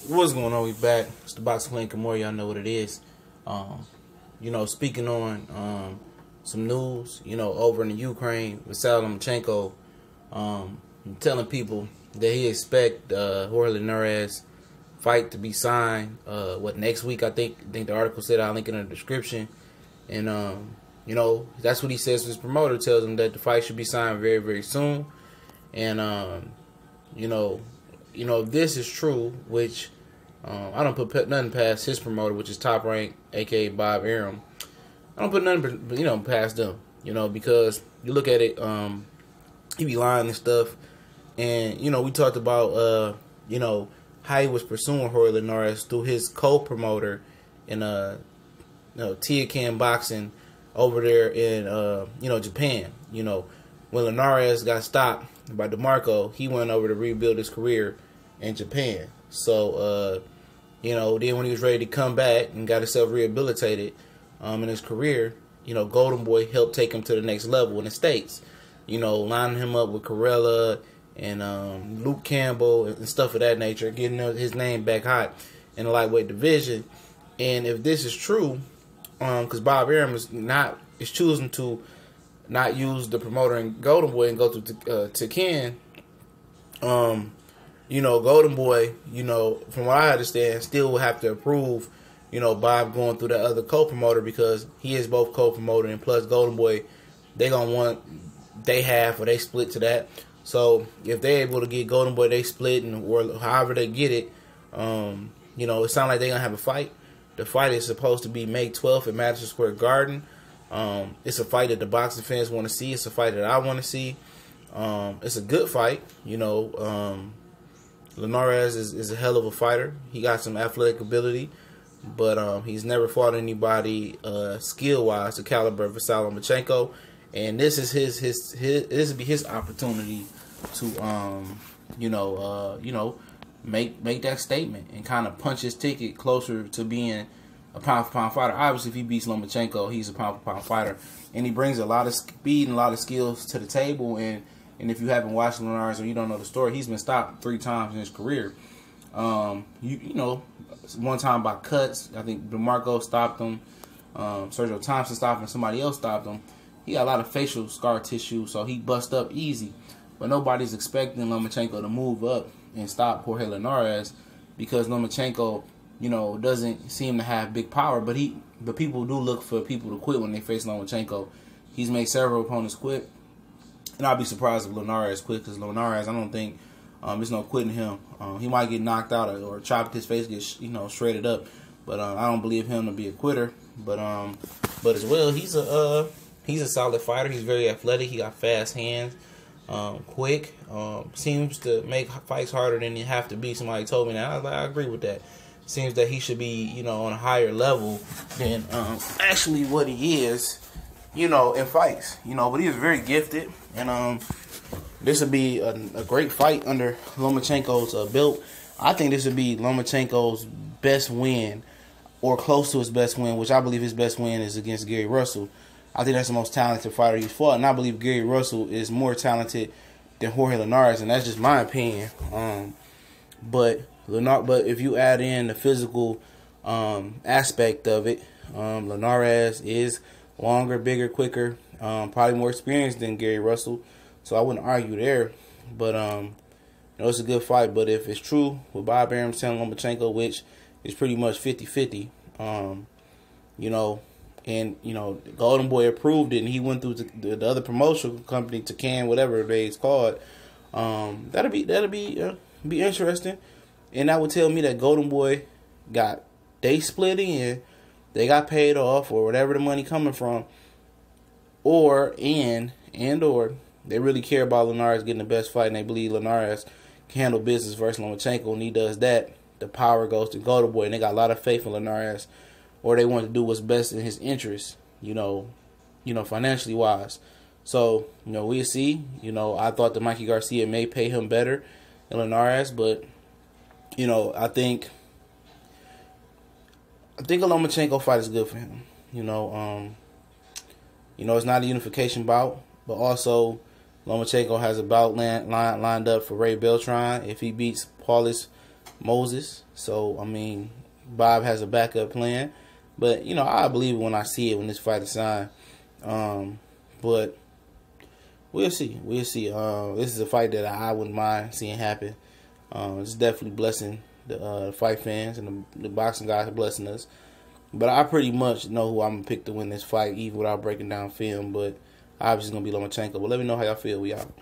What's going on? We back. It's the Vasyl Lomachenko. More y'all know what it is. Speaking on some news, over in the Ukraine, Vasyl Lomachenko telling people that he expect Jorge Linares fight to be signed. Next week? I think the article said. I'll link it in the description. And that's what he says. His promoter tells him that the fight should be signed very, very soon. And if this is true, which I don't put nothing past his promoter, which is Top Rank, aka Bob Arum. I don't put nothing, past them, because you look at it, he be lying and stuff, and we talked about, how he was pursuing Jorge Linares through his co-promoter in Tiakan Boxing over there in Japan. When Linares got stopped by DeMarco, he went over to rebuild his career in Japan. So, then when he was ready to come back and got himself rehabilitated in his career, Golden Boy helped take him to the next level in the States. Lining him up with Corella and Luke Campbell and stuff of that nature, getting his name back hot in the lightweight division. And if this is true, because Bob Arum is choosing to not use the promoter in Golden Boy and go to Ken, Golden Boy, from what I understand, still will have to approve, Bob going through that other co-promoter, because he is both co-promoter, and plus Golden Boy, they gonna want they half or they split to that. So if they're able to get Golden Boy, they split, and or however they get it, it sounds like they're gonna have a fight. The fight is supposed to be May 12th at Madison Square Garden. It's a fight that the boxing fans want to see. It's a fight that I want to see. It's a good fight. Linares is a hell of a fighter. He got some athletic ability, but he's never fought anybody skill-wise the caliber of Vasyl Lomachenko, and this is this would be his opportunity to make that statement and kind of punch his ticket closer to being a pound-for-pound fighter. Obviously, if he beats Lomachenko, he's a pound-for-pound fighter, and he brings a lot of speed and a lot of skills to the table. And if you haven't watched Linares or you don't know the story, he's been stopped 3 times in his career. One time by cuts. I think DeMarco stopped him. Sergio Thompson stopped him. Somebody else stopped him. He got a lot of facial scar tissue, so he bust up easy. But nobody's expecting Lomachenko to move up and stop Jorge Linares, because Lomachenko, doesn't seem to have big power. But people do look for people to quit when they face Lomachenko. He's made several opponents quit. And I'll be surprised if Linares quit, because Linares, I don't think there's no quitting him. He might get knocked out or chopped, his face get shredded up, but I don't believe him to be a quitter. But as well, he's a solid fighter. He's very athletic. He got fast hands, quick. Seems to make fights harder than you have to be. Somebody told me that. I agree with that. Seems that he should be on a higher level than actually what he is. In fights, but he is very gifted, and this would be a great fight under Lomachenko's belt. I think this would be Lomachenko's best win, or close to his best win, which I believe his best win is against Gary Russell. I think that's the most talented fighter he's fought, and I believe Gary Russell is more talented than Jorge Linares, and that's just my opinion. But if you add in the physical aspect of it, Linares is longer, bigger, quicker, probably more experienced than Gary Russell, so I wouldn't argue there. But it's a good fight. But if it's true with Bob Arum telling Lomachenko, which is pretty much 50-50, and Golden Boy approved it, and he went through the other promotional company, to Can, whatever it's called, that'll be interesting, and that would tell me that Golden Boy they split in. They got paid off, or whatever the money coming from, or they really care about Linares getting the best fight, and they believe Linares can handle business versus Lomachenko. And he does that, the power goes to Golden Boy, and they got a lot of faith in Linares, or they want to do what's best in his interest, financially wise. So we'll see. I thought that Mikey Garcia may pay him better than Linares, but I think a Lomachenko fight is good for him. It's not a unification bout, but also Lomachenko has a bout lined up for Ray Beltran if he beats Paulus Moses. So, I mean, Bob has a backup plan. But, you know, I believe it when I see it, when this fight is signed. But we'll see. We'll see. This is a fight that I wouldn't mind seeing happen. It's definitely blessing the fight fans, and the boxing guys are blessing us. But I pretty much know who I'm going to pick to win this fight, even without breaking down film. But obviously it's going to be Lomachenko. But let me know how y'all feel. We out.